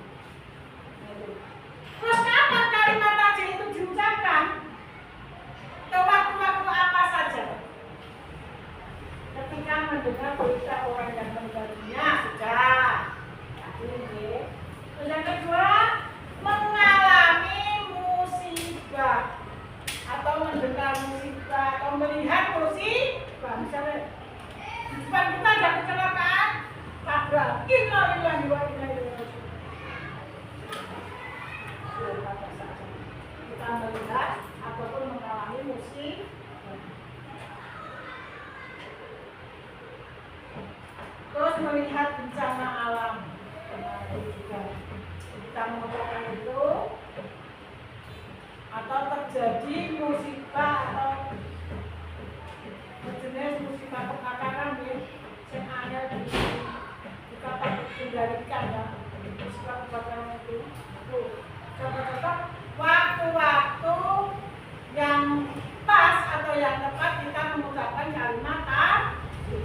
Terus kapan kalimat kaji itu diucapkan? Waktu-waktu apa saja? Ketika mendengar berita orang yang meninggal dunia sudah. Terus yang kedua, mengalami musibah atau mendengar musibah atau melihat musibah. Misalnya di depan kita ada kecelakaan, tabrak. Innalillahi wa inna ilaihi raji'un. Kita melihat ataupun mengalami musibah. Terus melihat bencana alam. Kita mengucapkan itu atau terjadi musibah atau jenis musibah kebakaran yang ada di kita patut kendalikan ya. Musibah kebakaran itu contoh-contoh waktu-waktu yang pas atau yang tepat kita mengucapkan kalimat takbir.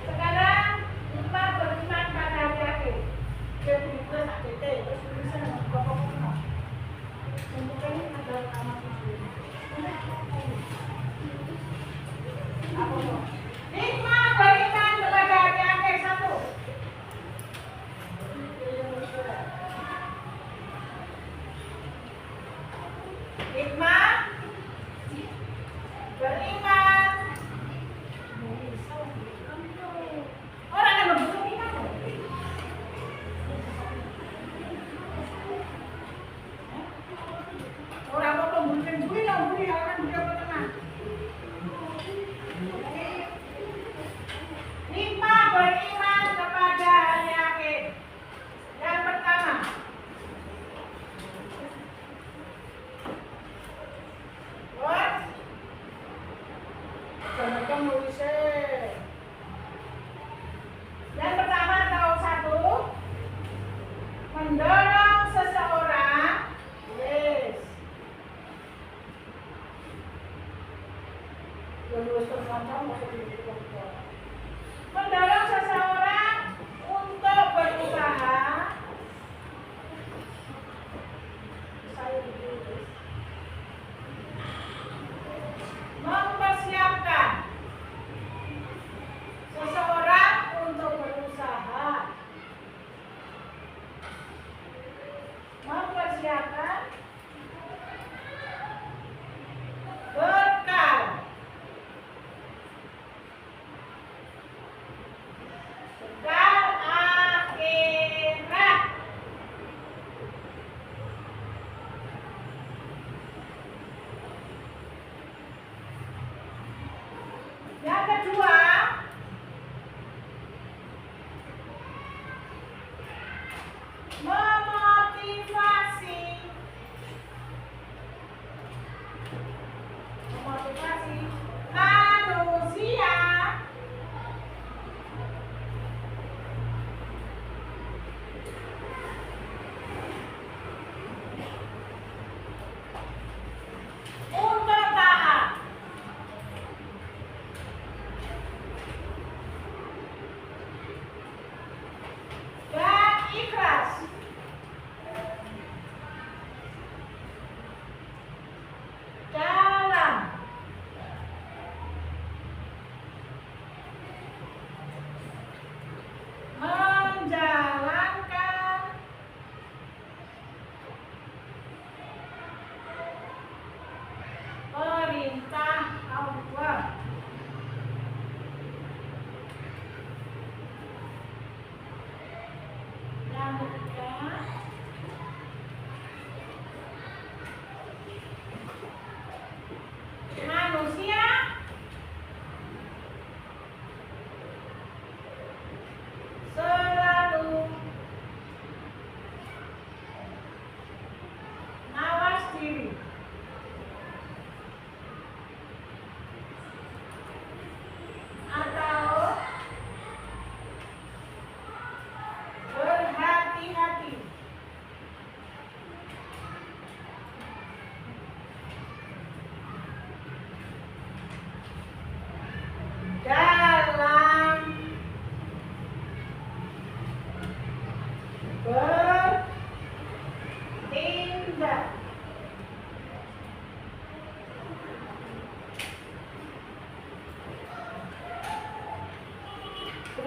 Sekarang kita beriman pada hari akhir. Jadi kita tak bete, terus bisa ngomong. Untuk ini ada nama tujuh. Apa tuh? Nikmat beriman kepada hari akhir 1. Nikmat beriman. Orang yang beriman. Orang apa mungkin bui orang dia berteman. Nikmat beriman kepada hari akhir. Yang pertama, jangan nulisnya. Yang pertama tahun 1, mendorong seseorang, yes. Mendorong seseorang untuk berusaha. Mempersiapkan seseorang untuk berusaha. Mempersiapkan bekal.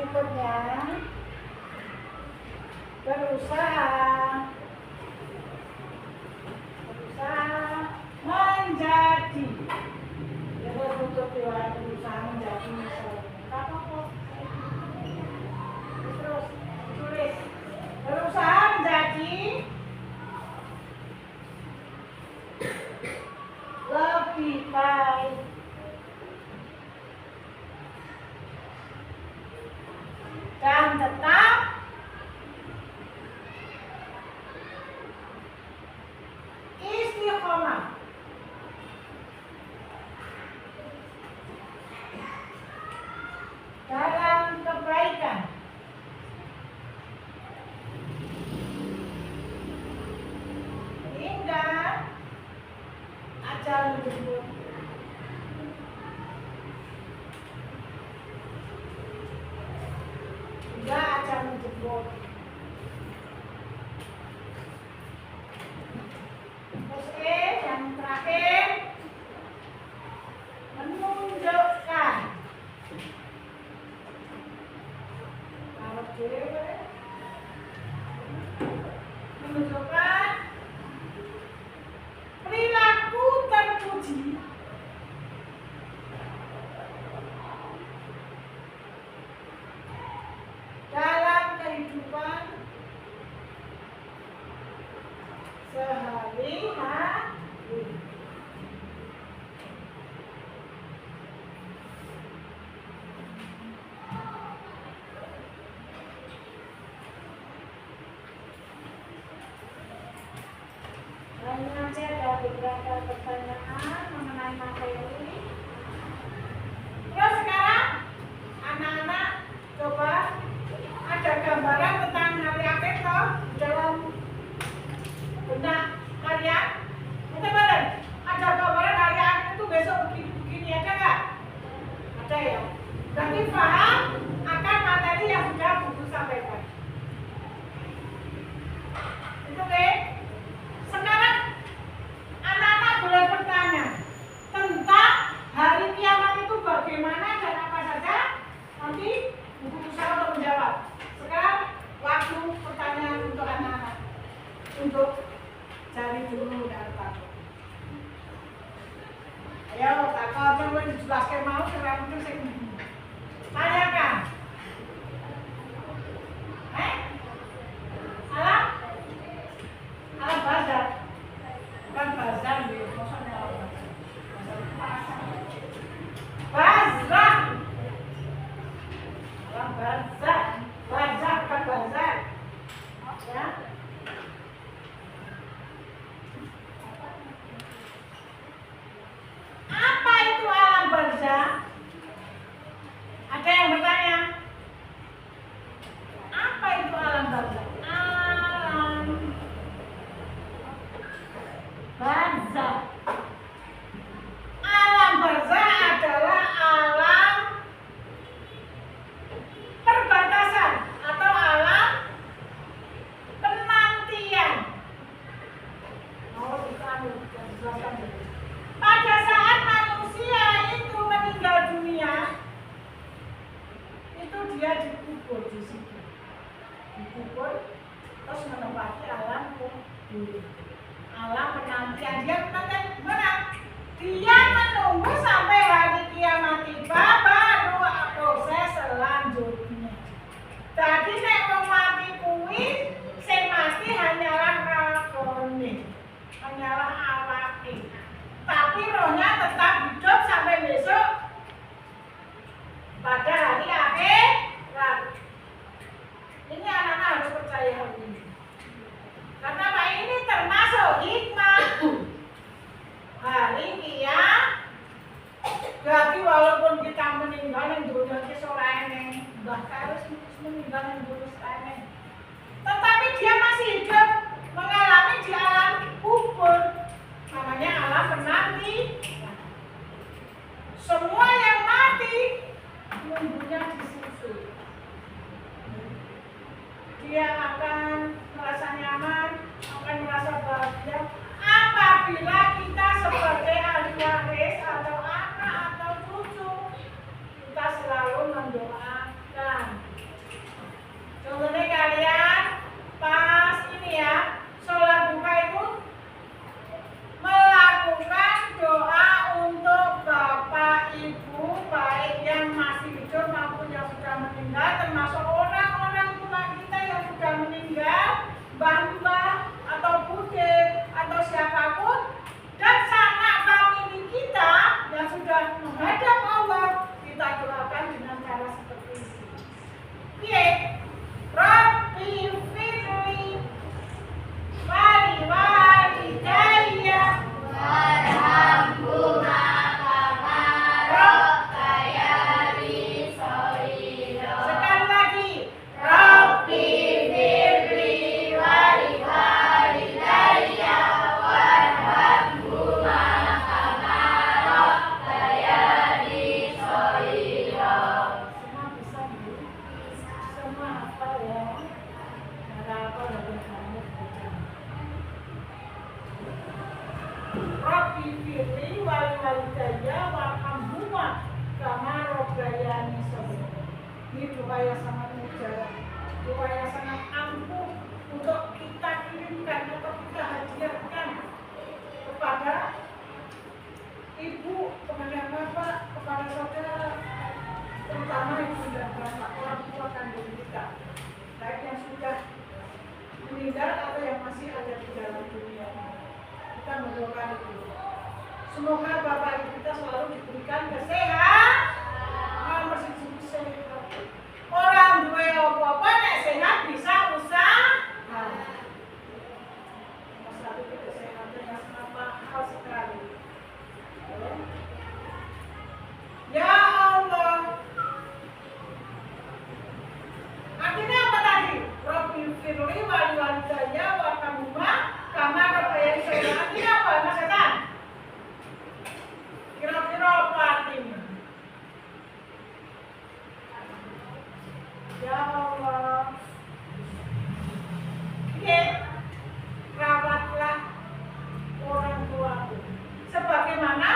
berikutnya berusaha menjadi, ya untuk berusaha menjadi apa kok terus tulis berusaha menjadi lebih baik dan tetap istiqomah dalam kebaikan hingga ajal menjemput. Hingga ajal menjemput. Terus yang terakhir menunjukkan menunjukkan perilaku terpuji dalam kehidupan sehari-hari. Nanti ada beberapa pertanyaan mengenai materi. Terus sekarang anak-anak coba ada gambaran tentang hari akhir toh dalam benak kalian. Teman-teman, ada gambaran hari akhir itu besok begini ada nggak? Ada ya. Berarti paham akan materi yang sudah buku sampaikan. Itu oke? Sekarang anak-anak boleh bertanya tentang hari kiamat itu bagaimana dan apa saja. Nanti buku usaha untuk menjawab. Sekarang waktu pertanyaan untuk anak-anak. Untuk cari dulu dan takut. Ayo takut coba dijelaskan mau sekarang itu saya tanyakan. Alam bazar. Bukan bazar nih, maksudnya apa? Bazar. Alam bazar. Bazar bukan bazar. Ya. Apa itu alam barzah? Ada yang bertanya? Apa itu alam barzah? Alam barzah. Alam barzah adalah alam perbatasan atau alam penantian. Oh, dijelaskan dulu. Pada saat manusia itu meninggal dunia, itu dia dikubur di situ, dikubur terus menempati alam kubur, alam penantian. Dia menanti mana? Dia menunggu sampai hari kiamat tiba baru proses selanjutnya. Jadi nek wong mati kuwi sing mati hanyalah lakone, hanyalah awake. Tapi rohnya tetap hidup sampai besok pada hari akhirat. Ini anak-anak harus percaya hal ini. Karena apa? Ini termasuk hikmah hari kiamat. Jadi walaupun kita meninggal yang dunia kita ora eneng, bahkan harus meninggal yang dunia eneng, tetapi dia masih hidup mengalami di alam kubur. Namanya alam penanti. Semua yang mati nunggunya di situ. Dia akan merasa nyaman, akan merasa bahagia apabila kita sebagai ahli waris atau anak atau cucu kita selalu mendoakan doa yang sangat mujarab, doa yang sangat ampuh untuk kita kirimkan atau kita hadiahkan kepada ibu, kepada bapak, kepada saudara, terutama ibu dan bapak, orang tua kandung kita, baik yang sudah meninggal atau yang masih ada di dalam dunia. Kita mendoakan itu. Semoga bapak ibu kita selalu diberikan kesehatan, orang dua apa-apa nek sehat bisa usaha. Masalah itu kesehatan yang sangat mahal sekali. Ya Allah. Artinya apa tadi? Rabbil firli wal walidayya wa kamuma kama rabbayani shaghira. Artinya apa Mas Setan? Kira-kira apa artinya? Ya Allah. Oke. Rawatlah orang tuaku sebagaimana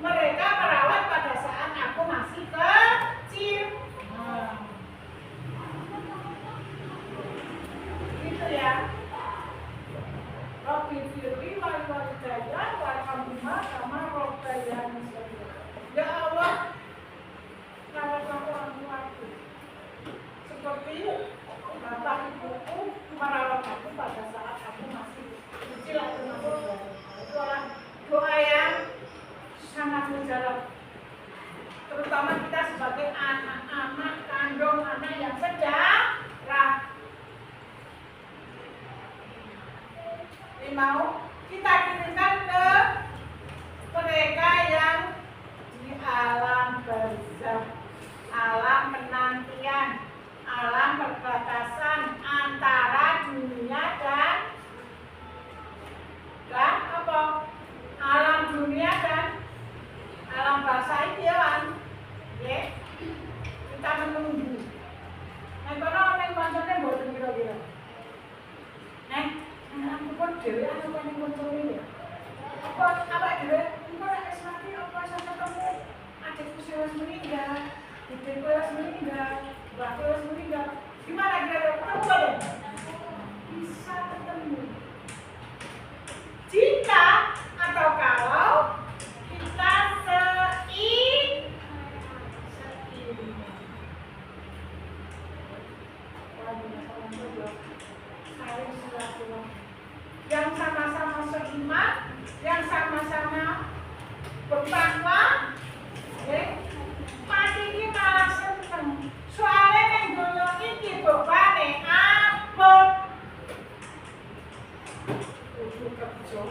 mereka merawat pada saat aku masih kecil. Gitu ya. Rabbil firli wal walidayya warhamhuma kama rabbayani shaghira. Ya Allah, rawatlah orang tuaku seperti bapak ibuku merawat aku pada saat aku masih kecil atau masih bayi. Itulah doa yang sangat mujarab, terutama kita sebagai anak-anak kandung, anak yang sejarah. Ini mau kita kirimkan ke mereka yang di alam barzakh, alam penantian, alam perbatasan antara dunia dan apa? Alam dunia dan alam bahasa ini ya kan? Ya. Kita menunggu. Nah, kalau neng pancene mboten kira-kira. Neng, aku pun dhewe anu kan ning koncone ya. Apa dhewe engko nek wis mati apa iso ketemu adikku sing wis meninggal, ibuku wis meninggal, mbakku wis meninggal. Gimana kira-kira ketemu boleh? Bisa ketemu. Jika atau kalau kita yang sama-sama seiman, yang sama-sama bertakwa, pasti ini malah seneng. Soalnya yang dunia ini bebane abot. Kudu kerja,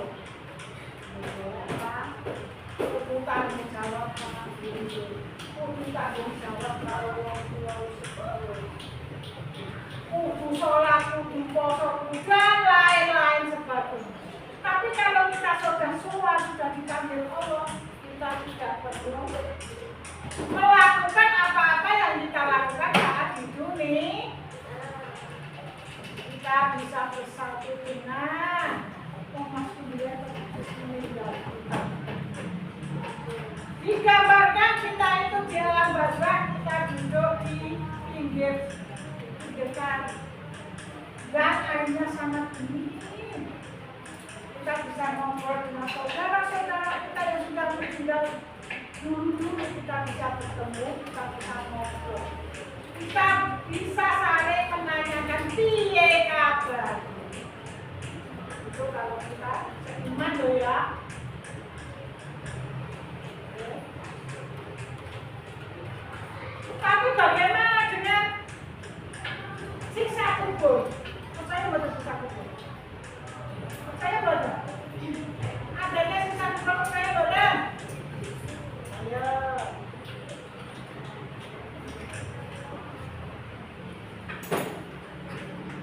kudu tanggung jawab sama diri, kudu tanggung jawab kalau orang tua sekolah, kudu sholat, kudu puasa, kudu dan lain-lain sebagainya. Tapi kalau kita sudah sholat, sudah dipanggil Allah, kita tidak perlu melakukan apa-apa yang kita lakukan saat di dunia. Kita bisa bersatu dengan digambarkan kita itu di alam barzakh, kita duduk di pinggir kali dan airnya sangat dingin. Kita bisa ngobrol dengan saudara-saudara kita yang sudah meninggal dulu, kita bisa bertemu, kita bisa ngobrol, kita bisa saling menanyakan piye kabar. Itu kalau kita seiman loh ya. Tapi bagaimana dengan siksa kubur? Percaya betul siksa kubur? Percaya betul? Adanya siksa kubur, percaya betul? Ayo.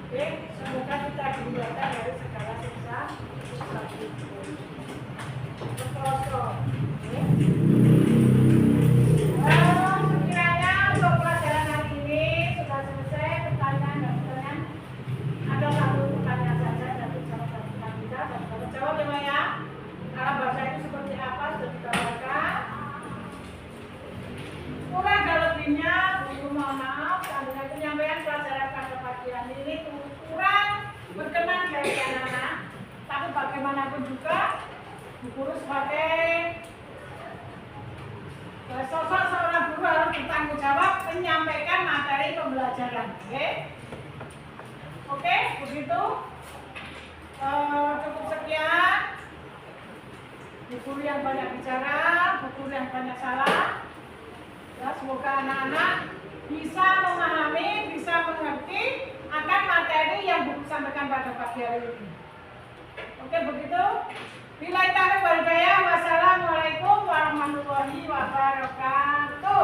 Oke, semoga kita dihindarkan dari segala siksa kubur. Berkosong. Sekiranya untuk pelajaran hari ini sudah selesai, pertanyaan dan pertanyaan ada satu pertanyaan saja dan jawab kita dan kalau jawab ya, alam bahasa itu seperti apa sudah ditawarkan. Kurang dan lebihnya, mohon maaf. penyampaian pelajaran pada pagi hari ini kurang berkenan dari anak-anak, tapi bagaimanapun juga Bu Guru sebagai sosok seorang guru harus bertanggung jawab menyampaikan materi pembelajaran. Oke, begitu. Cukup sekian. Bu Guru yang banyak bicara, Bu Guru yang banyak salah. Ya, semoga anak-anak bisa memahami, bisa mengerti akan materi yang Bu Guru sampaikan pada pagi hari ini. Oke, begitu. Billahi taufiq wal hidayah. Wassalamualaikum warahmatullahi wabarakatuh.